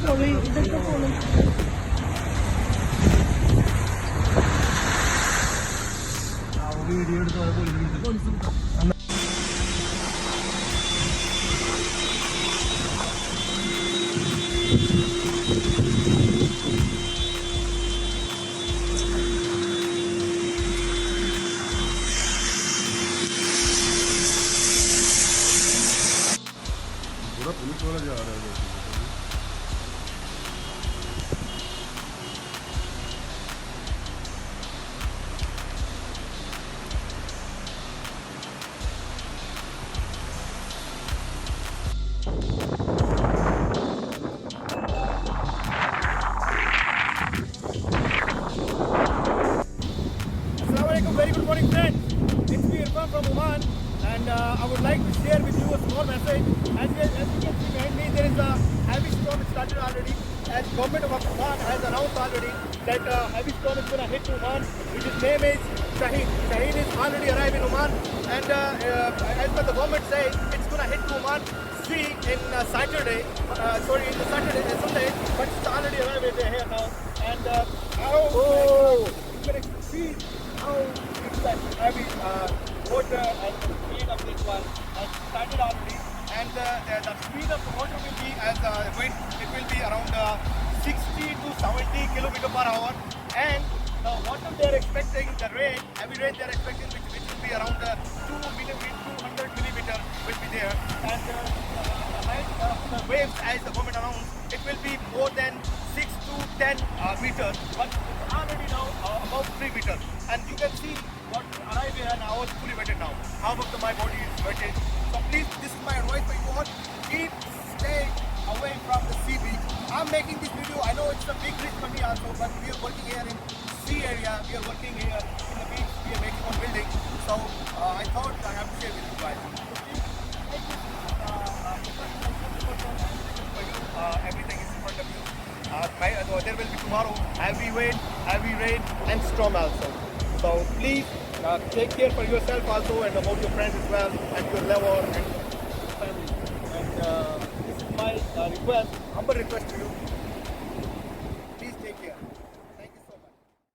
Sorry, इधर तो कौन है? पूरा पुलिस वाला जा रहा है। Very good morning, friends. It's me, Irfan from Oman, and I would like to share with you a small message. As you can see behind me, there is a heavy storm started already. As government of Oman has announced already that heavy storm is going to hit Oman, which is name is Shaheen. Shaheen is already arrived in Oman, and as per the government says, it's going to hit Oman Sea in Saturday. In the Sunday, but it's already arrived here now, and you can see how it's that heavy water and the speed of this one has started already, and the speed of the water will be as wind, it will be around 60 to 70 kilometer per hour, and the water they are expecting, the rain, heavy rain they are expecting, which will be around 200 millimeter will be there, and the height of the waves as the government announced, it will be more than 6 to 10 meters, but it's already now about 3 meters. And you can see what arrived here and I was fully wetted now. Half of my body is wetted. So please, this is my advice for you all. Keep staying away from the sea beach. I'm making this video. I know it's a big risk for me also, but we are working here in sea area. We are working here in the beach. We are making one building. So I thought I have to share with you guys. So please take this for you. Everything is in front of you. There will be tomorrow heavy wind, heavy rain, and storm also. So please take care for yourself also and about your friends as well and your lover and family. And this is my request, humble request to you.